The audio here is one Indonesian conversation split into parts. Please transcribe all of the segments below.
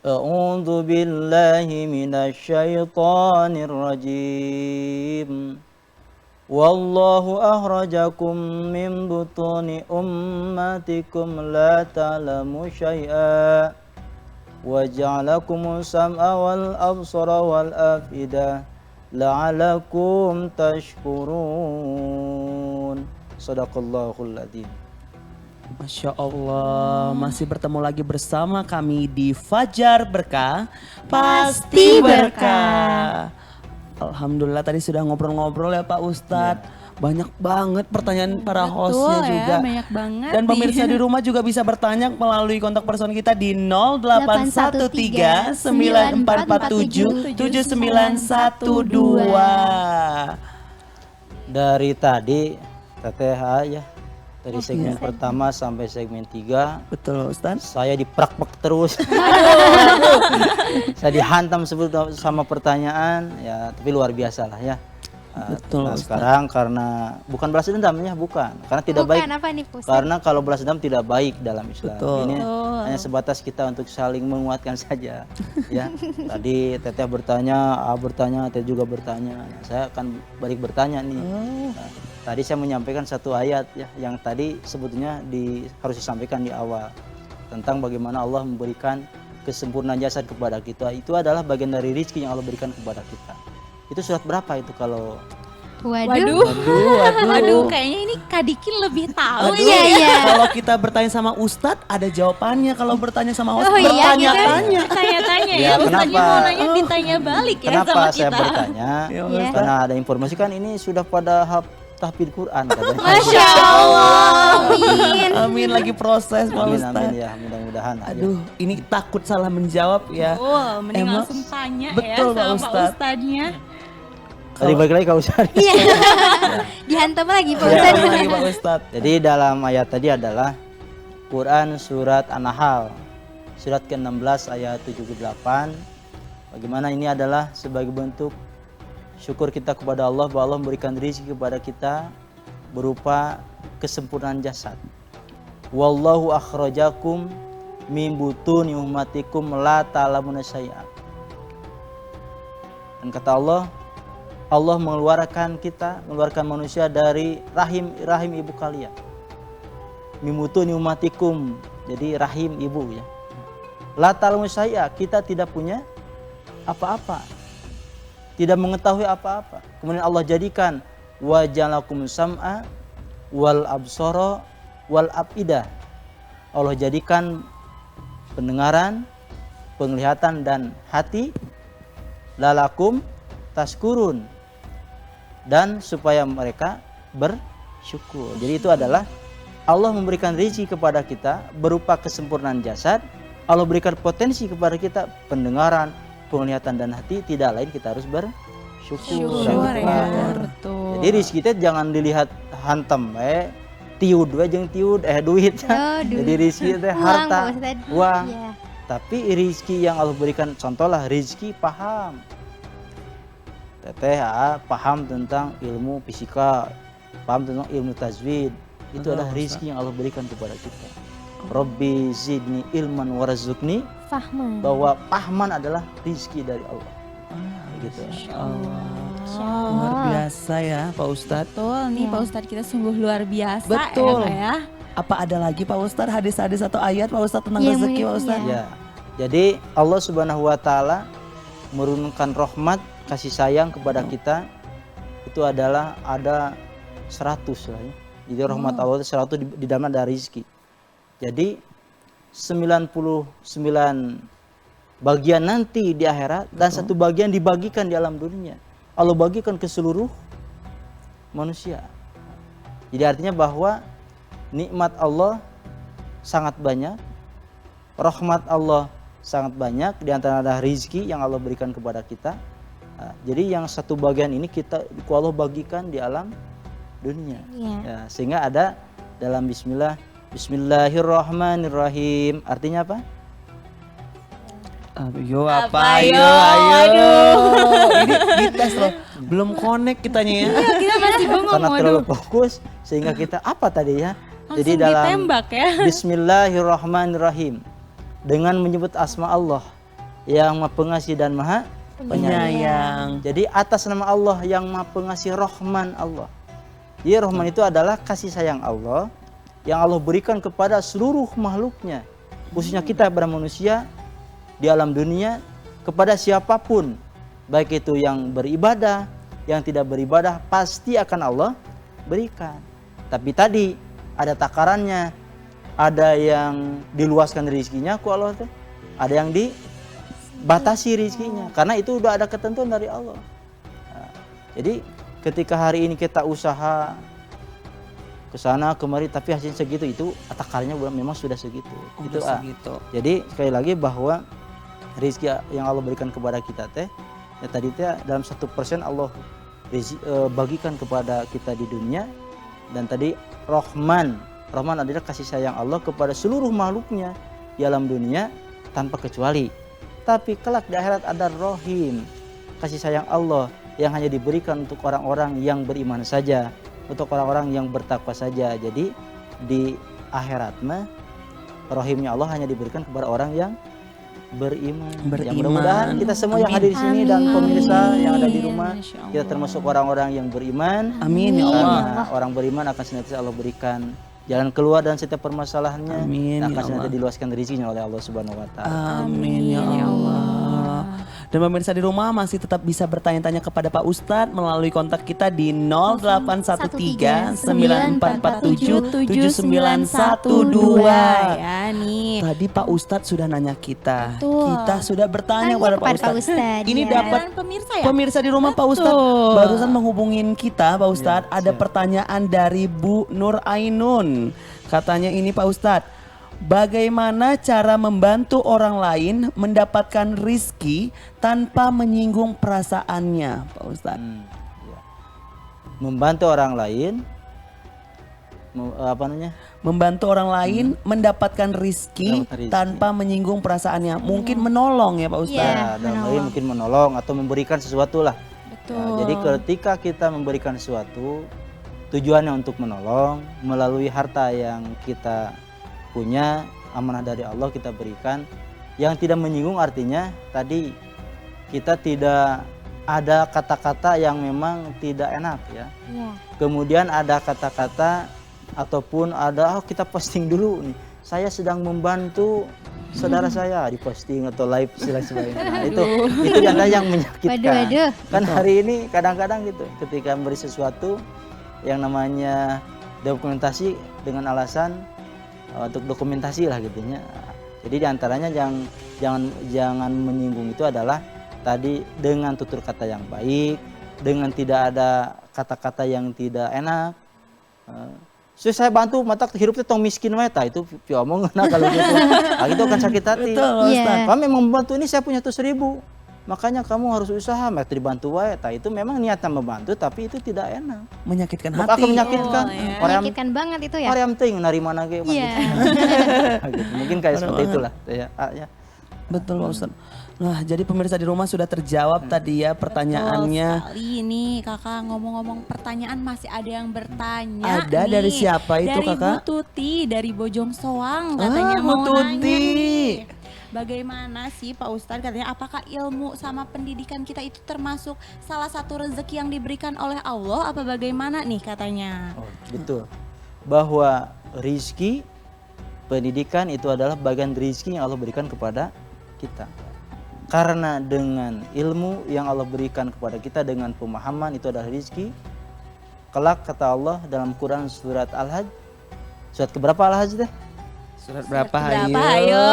A'udzu billahi minasyaitonir rajim. Wallahu akhrajakum min butuni ummatikum la ta'lamu syai'a wa ja'alakumus sam'a wal absara wal afidah la'alakum tashkurun. Shadaqallahul adzim. Masya Allah, masih bertemu lagi bersama kami di Fajar Berkah, pasti berkah. Alhamdulillah tadi sudah ngobrol-ngobrol ya Pak Ustadz. Banyak banget pertanyaan para hostnya ya, juga. banyak banget. Dan pemirsa di rumah juga bisa bertanya melalui kontak person kita di 0813 9447 7912. Dari tadi TTH ya, dari segmen pertama sampai segmen 3 Betul Ustadz. saya diprakpek terus. Saya dihantam sama pertanyaan ya, tapi luar biasa lah ya. Betul, Nah, Ustaz. sekarang karena bukan balas dendam ya, bukan. Karena tidak Bukan baik. apa nih, Ustaz? Karena kalau balas dendam tidak baik dalam Islam. Betul. Ini hanya sebatas kita untuk saling menguatkan saja. Ya. Tadi Teteh bertanya, A bertanya, Teteh juga bertanya. Nah, saya akan balik bertanya nih. Nah, tadi saya menyampaikan satu ayat ya, yang tadi sebetulnya harus disampaikan di awal tentang bagaimana Allah memberikan kesempurnaan jasad kepada kita. Itu adalah bagian dari rezeki yang Allah berikan kepada kita. Itu surat berapa itu kalau Waduh. Waduh. Kayaknya ini Kadikin lebih tahu. Aduh, Iya. kalau kita bertanya sama Ustadz ada jawabannya. Kalau bertanya sama host Oh iya, bertanya-tanya. Tanya-tanya Ya, ya. Ustaznya kenapa? mau nanya ditanya balik ya kenapa sama saya kita. bertanya? Ya, Ustaz. Karena ada informasi kan ini sudah pada tahfidz Quran katanya. Masya Allah. Amin. Amin lagi proses Pak Amin Ustadz. amin ya, mudah-mudahan. aja. Aduh, ini takut salah menjawab ya. Oh, mending Emang- langsung tanya betul, Pak ya sama Pak Ustadz. Ustadznya. Tadi balik lagi Kak Ustaz. Iya. Dihantam lagi Pak Iya. Ustadz. Lagi Pak Ustadz. Jadi dalam ayat tadi adalah Quran surat An-Nahl surat ke-16 ayat 78. Bagaimana ini adalah sebagai bentuk syukur kita kepada Allah bahwa Allah memberikan rezeki kepada kita berupa kesempurnaan jasad. Wallahu akhrajakum min butuni ummatikum la ta'lamuna syai'an. Dan kata Allah, Allah mengeluarkan manusia dari rahim ibu kalian. Mimutuni umatikum, jadi rahim ibu ya. La ta'lamu syai'a, kita tidak punya apa-apa. Tidak mengetahui apa-apa. Kemudian Allah jadikan wajalakum sam'a wal absara wal afidah. Allah jadikan pendengaran, penglihatan dan hati lalakum taskurun, dan supaya mereka bersyukur. Jadi itu adalah Allah memberikan rezeki kepada kita berupa kesempurnaan jasad. Allah berikan potensi kepada kita pendengaran, penglihatan dan hati. Tidak lain kita harus bersyukur. Syukur ya, Betul. betul. Jadi rezeki kita jangan dilihat hantam tiud we jeung tiud duit. Oh, duit. Jadi rezeki teh Uang, harta, Pak Ustadz. uang. Iya. Tapi rezeki yang Allah berikan, contohlah rezeki paham. Teteh paham tentang ilmu fisika, paham tentang ilmu tajwid. Itu Betul, adalah Ustaz. rezeki yang Allah berikan kepada kita. Rabbi zidni ilman warzuqni, Fahman. bahwa pahman adalah rezeki dari Allah. Gitu. Luar biasa ya Pak Ustadz. Betul nih Iya. Pak Ustadz, kita sungguh luar biasa Betul. ya Kak ya. Apa ada lagi Pak Ustadz hadis-hadis atau ayat Pak Ustadz tentang Yang rezeki mulia, Pak Ustadz? Ya. Jadi Allah Subhanahu wa taala menurunkan rahmat kasih sayang kepada kita itu adalah ada 100 lah ya. Jadi rahmat Allah itu 100 di dalam ada rezeki. Jadi 99 bagian nanti di akhirat dan satu bagian dibagikan di alam dunia. Allah bagikan ke seluruh manusia. Jadi artinya bahwa nikmat Allah sangat banyak, rahmat Allah sangat banyak, di antara ada rezeki yang Allah berikan kepada kita. Nah, jadi yang satu bagian ini Allah bagikan di alam dunia. Iya. Ya, sehingga ada dalam Bismillahirrahmanirrahim. Artinya apa? Ayo Apa, ayo, yo? ayo. Ini dites loh, belum connect kitanya ya. Kita masih bengong, Karena waduh. terlalu fokus sehingga kita apa tadi ya? Langsung ditembak ya. Bismillahirrahmanirrahim. Dengan menyebut asma Allah yang Maha Pengasih dan Maha Penyayang. Penyayang. Jadi atas nama Allah yang Maha Pengasih, Rahman Allah. Jadi Rahman itu adalah kasih sayang Allah yang Allah berikan kepada seluruh makhluknya, khususnya kita para manusia di alam dunia, kepada siapapun, baik itu yang beribadah, yang tidak beribadah, pasti akan Allah berikan. Tapi tadi ada takarannya, ada yang diluaskan rezekinya ku Allah teh, ada yang dibatasi rezekinya, karena itu udah ada ketentuan dari Allah. Nah, jadi ketika hari ini kita usaha ke sana kemari tapi hasilnya segitu, itu takarannya memang sudah segitu. Itu segitu. Jadi sekali lagi bahwa rezeki yang Allah berikan kepada kita teh, ya tadi teh dalam 1% Allah bagikan kepada kita di dunia. Dan tadi Rahman adalah kasih sayang Allah kepada seluruh makhluknya di alam dunia tanpa kecuali. Tapi kelak di akhirat ada Rahim, kasih sayang Allah yang hanya diberikan untuk orang-orang yang beriman saja, untuk orang-orang yang bertakwa saja. Jadi di akhirat mah Rahimnya Allah hanya diberikan kepada orang yang beriman. Ya, mudah-mudahan kita semua yang hadir di sini dan pemirsa yang ada di rumah, kita termasuk orang-orang yang beriman. Amin ya Allah. Karena orang beriman akan senantiasa Allah berikan jalan keluar dan setiap permasalahannya. Amin akan ya senantiasa Allah. diluaskan rezekinya oleh Allah Subhanahu wa taala. Amin ya Allah. Dan pemirsa di rumah masih tetap bisa bertanya-tanya kepada Pak Ustadz melalui kontak kita di 0813 9447 7912. Ya nih. Tadi Pak Ustadz sudah nanya kita. Betul. Kita sudah bertanya kepada Pak Ustadz. Ini Ini dapat pemirsa ya? pemirsa di rumah Pak Ustadz barusan menghubungin kita Pak Ustadz. Ada pertanyaan dari Bu Nur Ainun. Katanya ini Pak Ustadz, bagaimana cara membantu orang lain mendapatkan rizki tanpa menyinggung perasaannya Pak Ustadz? Ya. Membantu orang lain Membantu orang lain mendapatkan rizki Mendapatkan rizki. tanpa menyinggung perasaannya. Mungkin menolong ya Pak Ustadz. Iya. Ya, dalam hal ini mungkin menolong atau memberikan sesuatu lah. Betul. Ya, jadi ketika kita memberikan sesuatu, tujuannya untuk menolong melalui harta yang kita punya, amanah dari Allah kita berikan, yang tidak menyinggung artinya tadi kita tidak ada kata-kata yang memang tidak enak ya. Iya. Kemudian ada kata-kata ataupun ada kita posting dulu nih, saya sedang membantu saudara saya, di posting atau live sebagainya. Nah, itu yang menyakitkan. Waduh. Kan hari ini kadang-kadang gitu, ketika memberi sesuatu yang namanya dokumentasi dengan alasan untuk dokumentasi lah gitunya. Jadi diantaranya jangan menyinggung itu adalah tadi dengan tutur kata yang baik, dengan tidak ada kata-kata yang tidak enak. Saya bantu mata hidup itu tong miskin wae tah itu piomong nah kalau gitu. Nah, itu akan sakit hati. Betul, Ustaz. Kamu memang membantu ini saya punya 100.000. Makanya kamu harus usaha, mereka dibantu wae tah itu memang niatan membantu tapi itu tidak enak. Menyakitkan Maka hati. akan menyakitkan. Menyakitkan banget itu ya. Orang ting narima nage Iya. gitu. Mungkin kayak seperti itulah ya. Ya. Betul Pak Ustadz. Nah jadi pemirsa di rumah sudah terjawab tadi ya pertanyaannya. Betul sekali nih kakak, ngomong-ngomong pertanyaan masih ada yang bertanya. Ada nih. dari siapa itu, dari Kakak? Bu Tuti dari Bojong Soang katanya Bu mau Tuti. nanya nih. Bagaimana sih Pak Ustadz, katanya apakah ilmu sama pendidikan kita itu termasuk salah satu rezeki yang diberikan oleh Allah apa bagaimana nih katanya? Oh, betul. Bahwa rizki pendidikan itu adalah bagian rizki yang Allah berikan kepada kita. Karena dengan ilmu yang Allah berikan kepada kita, dengan pemahaman itu adalah rizki. Kelak kata Allah dalam Quran surat Al-Hajj, surat keberapa Al-Hajj deh? Surat berapa Berapa ayo? ayo?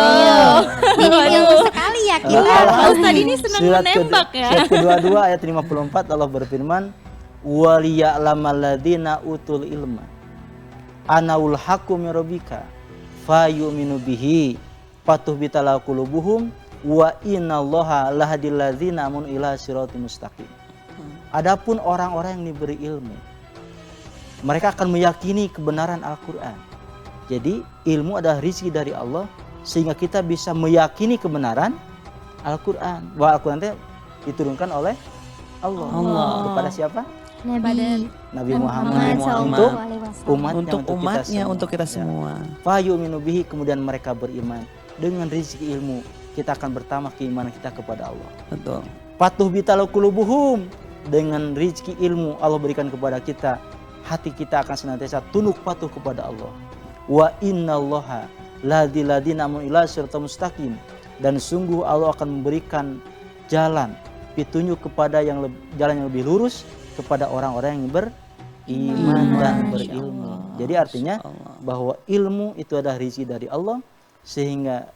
Ini ilmu sekali ya kita. Pak Ustadz ini senang menembak ya. Surat kedua ayat 54 Allah berfirman, waliya'lamal ladzina utul ilma anaul haqqu min rabbika fayu'minu bihi fatuhbitala qulubuhum wa innallaha lahdil ladzina amanu ila siratal mustaqim. Adapun orang-orang yang diberi ilmu, mereka akan meyakini kebenaran Al-Qur'an. Jadi ilmu adalah rezeki dari Allah sehingga kita bisa meyakini kebenaran Al-Qur'an. Bahwa Al-Qur'an itu diturunkan oleh Allah. Kepada siapa? Nabi Muhammad untuk umatnya, Untuk kita semua. Fayu'minu bihi, kemudian mereka beriman dengan rezeki ilmu kita akan bertambah keimanan kita kepada Allah. Betul. Patuh bitalau kulubuhum, dengan rizki ilmu Allah berikan kepada kita, hati kita akan senantiasa tunduk patuh kepada Allah. Wa innallaha ladina amun ila siratal mustaqim, dan sungguh Allah akan memberikan jalan petunjuk kepada jalan yang lebih lurus kepada orang-orang yang beriman dan berilmu. Jadi artinya bahwa ilmu itu adalah rezeki dari Allah, sehingga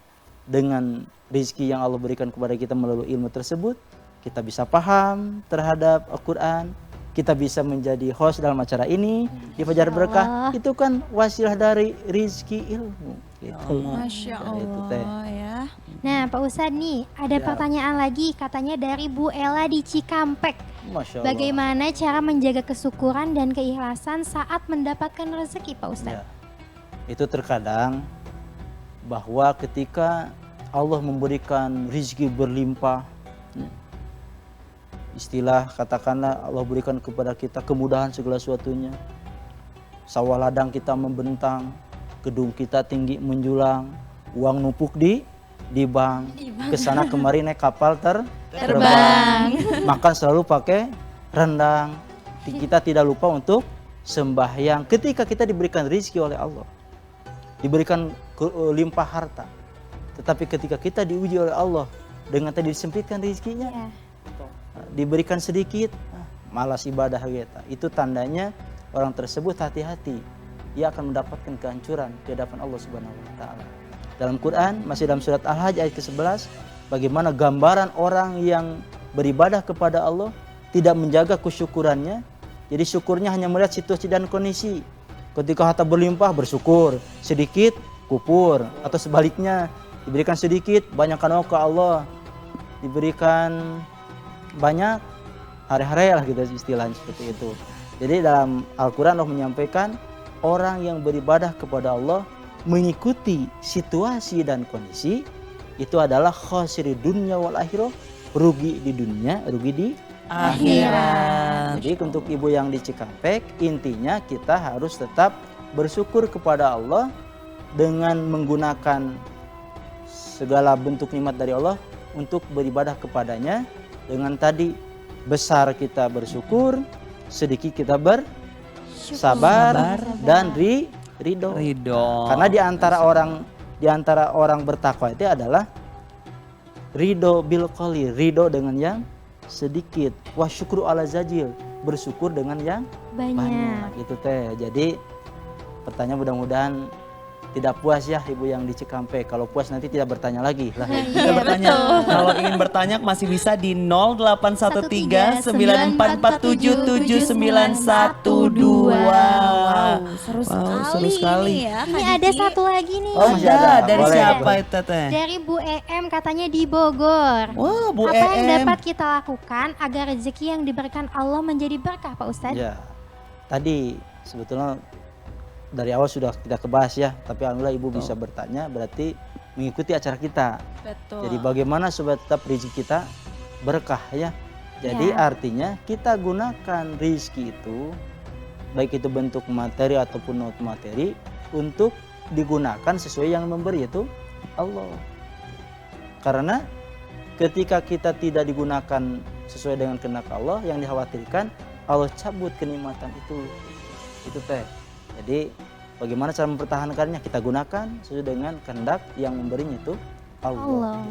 dengan rezeki yang Allah berikan kepada kita melalui ilmu tersebut, kita bisa paham terhadap Al-Quran, kita bisa menjadi host dalam acara ini di Fajar Berkah. Itu kan wasilah dari rezeki ilmu. Gitu. Masya Nah, itu teh. Allah ya. Nah Pak Ustadz nih, ada pertanyaan lagi katanya dari Bu Ella di Cikampek. Masya Allah. Bagaimana cara menjaga kesyukuran dan keikhlasan saat mendapatkan rezeki Pak Ustadz? Ya. Itu terkadang bahwa ketika Allah memberikan rezeki berlimpah, istilah katakanlah Allah berikan kepada kita kemudahan segala sesuatunya, sawah ladang kita membentang, gedung kita tinggi menjulang, uang numpuk di bank, kesana kemari naik kapal terbang, makan selalu pakai rendang. Kita tidak lupa untuk sembahyang ketika kita diberikan rezeki oleh Allah, diberikan limpah harta. Tetapi ketika kita diuji oleh Allah dengan tadi disempitkan rezekinya, diberikan sedikit, malas ibadah kita. Itu tandanya orang tersebut hati-hati, ia akan mendapatkan kehancuran di hadapan Allah Subhanahu wa taala. Dalam Quran masih dalam surat Al-Hajj ayat ke-11, bagaimana gambaran orang yang beribadah kepada Allah tidak menjaga kesyukurannya. Jadi syukurnya hanya melihat situasi dan kondisi. Ketika harta berlimpah bersyukur, sedikit kupur, atau sebaliknya diberikan sedikit banyakkan ke Allah, diberikan banyak hari-hari lah gitu istilahnya seperti itu. Jadi dalam Al-Quran Allah menyampaikan orang yang beribadah kepada Allah mengikuti situasi dan kondisi itu adalah khasiri dunya wal akhirah, rugi di dunia, rugi di Akhirat. Jadi untuk ibu yang di Cikampek, intinya kita harus tetap bersyukur kepada Allah dengan menggunakan segala bentuk nikmat dari Allah untuk beribadah kepadanya. Dengan tadi besar kita bersyukur, sedikit kita bersabar dan ridho. Karena di antara orang bertakwa itu adalah ridho bil qali, ridho dengan yang sedikit, wa syukru ala zajil, bersyukur dengan yang banyak. Itu teh. Jadi pertanyaan mudah-mudahan tidak puas ya ibu yang di Cikampek. Kalau puas nanti tidak bertanya lagi lah. Kita bertanya. Kalau ingin bertanya masih bisa di 0813 9447 7912. Wow, seru seru sekali. Nih ya, Ini Kak ada Diki. satu lagi nih. Oh, masih ada. Dari Boleh, siapa boleh. itu teh? Dari Bu EM katanya di Bogor. Wah, Bu Apa yang EM. dapat kita lakukan agar rezeki yang diberikan Allah menjadi berkah Pak Ustadz? Ya, tadi sebetulnya dari awal sudah kita kebahas ya, tapi alhamdulillah ibu bisa bertanya, berarti mengikuti acara kita. Betul. Jadi bagaimana supaya tetap rezeki kita berkah ya. Jadi artinya kita gunakan rezeki itu, baik itu bentuk materi ataupun non materi, untuk digunakan sesuai yang memberi, yaitu Allah. Karena ketika kita tidak digunakan sesuai dengan kehendak Allah, yang dikhawatirkan Allah cabut kenikmatan itu teh. Jadi bagaimana cara mempertahankannya? Kita gunakan sesuai dengan kehendak yang memberinya itu Allah.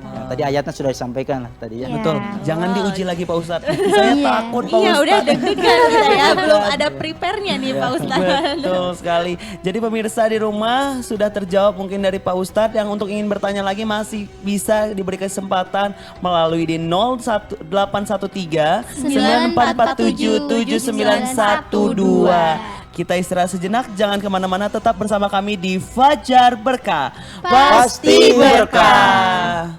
Yang tadi ayatnya sudah disampaikan lah tadi ya. Betul. Jangan diuji lagi Pak Ustadz. Saya takut Pak Iya Ustadz. udah deg-degan saya, belum ada prepare-nya nih Pak Ustadz. Betul sekali. Jadi pemirsa di rumah sudah terjawab mungkin dari Pak Ustadz. Yang untuk ingin bertanya lagi masih bisa diberi kesempatan melalui di 0813 9447 7912. Kita istirahat sejenak, jangan kemana-mana, tetap bersama kami di Fajar Berkah. Pasti berkah.